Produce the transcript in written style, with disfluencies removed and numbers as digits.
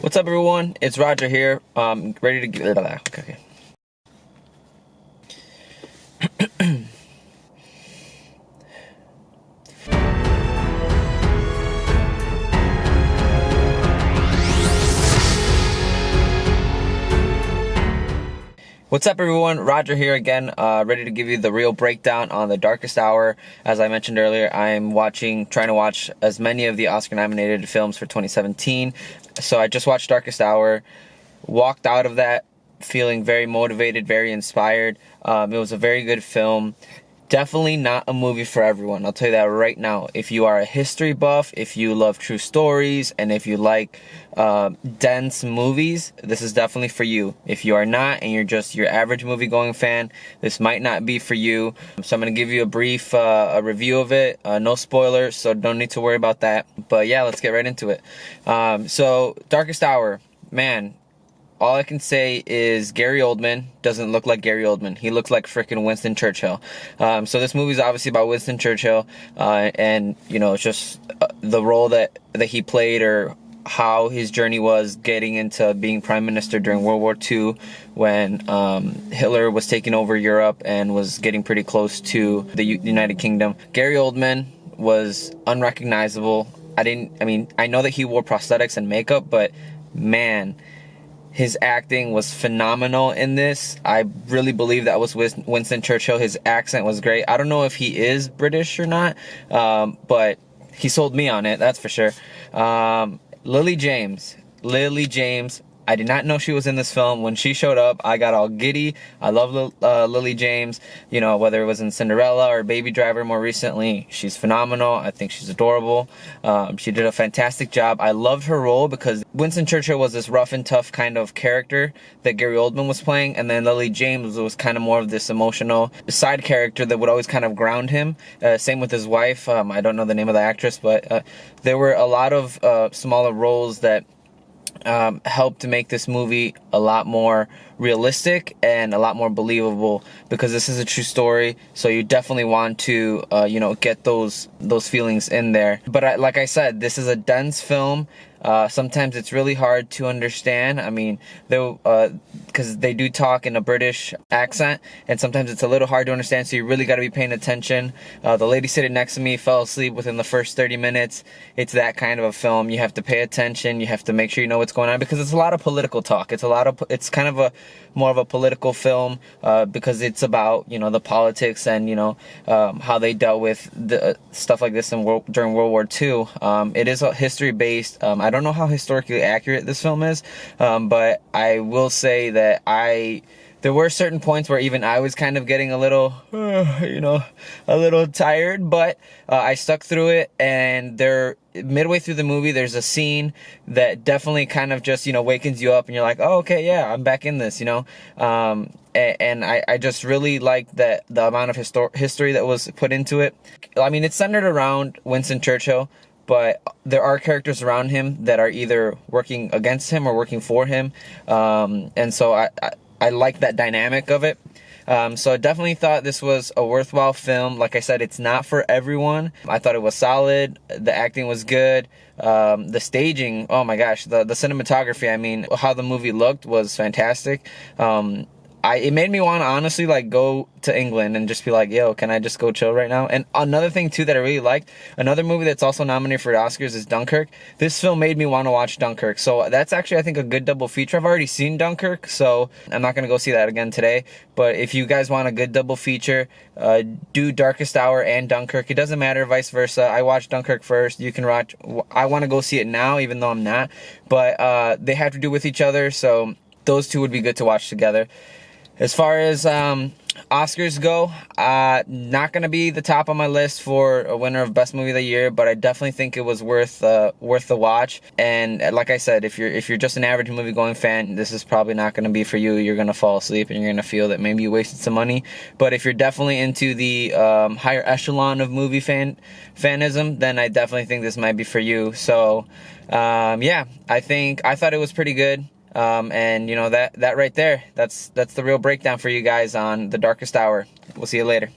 What's up, everyone? It's Roger here. Ready to get okay. What's up, everyone? Roger here again, ready to give you the real breakdown on The Darkest Hour. As I mentioned earlier, I'm trying to watch as many of the Oscar-nominated films for 2017. So I just watched Darkest Hour, walked out of that feeling very motivated, very inspired. It was a very good film. Definitely not a movie for everyone. I'll tell you that right now. If you are a history buff, if you love true stories, and if you like dense movies, this is definitely for you. If you are not, and you're just your average movie-going fan, this might not be for you. So I'm going to give you a brief a review of it. No spoilers, so don't need to worry about that. But yeah, let's get right into it. So, Darkest Hour. Man, all I can say is Gary Oldman doesn't look like Gary Oldman. He looks like freaking Winston Churchill. So this movie is obviously about Winston Churchill, and you know, it's just the role that he played, or how his journey was getting into being prime minister during World War II, when Hitler was taking over Europe and was getting pretty close to the United Kingdom. Gary Oldman was unrecognizable. I know that he wore prosthetics and makeup, but man, his acting was phenomenal in this. I really believe that was Winston Churchill. His accent was great. I don't know if he is British or not, but he sold me on it, that's for sure. Lily James. I did not know she was in this film. When she showed up, I got all giddy. I love Lily James. You know, whether it was in Cinderella or Baby Driver more recently, she's phenomenal. I think she's adorable. She did a fantastic job. I loved her role because Winston Churchill was this rough and tough kind of character that Gary Oldman was playing, and then Lily James was kind of more of this emotional side character that would always kind of ground him. Same with his wife. I don't know the name of the actress, but there were a lot of smaller roles that helped to make this movie a lot more realistic and a lot more believable, because this is a true story. So you definitely want to get those feelings in there. But like I said, this is a dense film. Sometimes it's really hard to understand. I mean, because they do talk in a British accent, and sometimes it's a little hard to understand, so you really got to be paying attention. The lady sitting next to me fell asleep within the first 30 minutes. It's that kind of a film. You have to pay attention. You have to make sure you know what's going on, because it's a lot of political talk. It's kind of more of a political film, because it's about, the politics and, how they dealt with the stuff like this during World War II. It is history based. I don't know how historically accurate this film is, but I will say that there were certain points where even I was kind of getting a little, a little tired, but I stuck through it. And midway through the movie, there's a scene that definitely kind of just, wakens you up, and you're like, oh, okay, yeah, I'm back in this, and I just really liked the amount of history that was put into it. I mean, it's centered around Winston Churchill, but there are characters around him that are either working against him or working for him, and so I like that dynamic of it. So I definitely thought this was a worthwhile film. Like I said, it's not for everyone. I thought it was solid. The acting was good. The staging, oh my gosh, the cinematography, I mean, how the movie looked was fantastic. It made me want to honestly go to England and just be like, yo, can I just go chill right now? And another thing too that I really liked, another movie that's also nominated for Oscars is Dunkirk. This film made me want to watch Dunkirk. So that's actually, I think, a good double feature. I've already seen Dunkirk, so I'm not going to go see that again today. But if you guys want a good double feature, do Darkest Hour and Dunkirk. It doesn't matter, vice versa. I watched Dunkirk first. You can watch. I want to go see it now, even though I'm not. But they have to do with each other, so those two would be good to watch together. As far as Oscars go, not going to be the top on my list for a winner of Best Movie of the Year, but I definitely think it was worth the watch. And like I said, if you're just an average movie-going fan, this is probably not going to be for you. You're going to fall asleep, and you're going to feel that maybe you wasted some money. But if you're definitely into the higher echelon of movie fanism, then I definitely think this might be for you. So, yeah, I thought it was pretty good. And that right there, that's the real breakdown for you guys on The Darkest Hour. We'll see you later.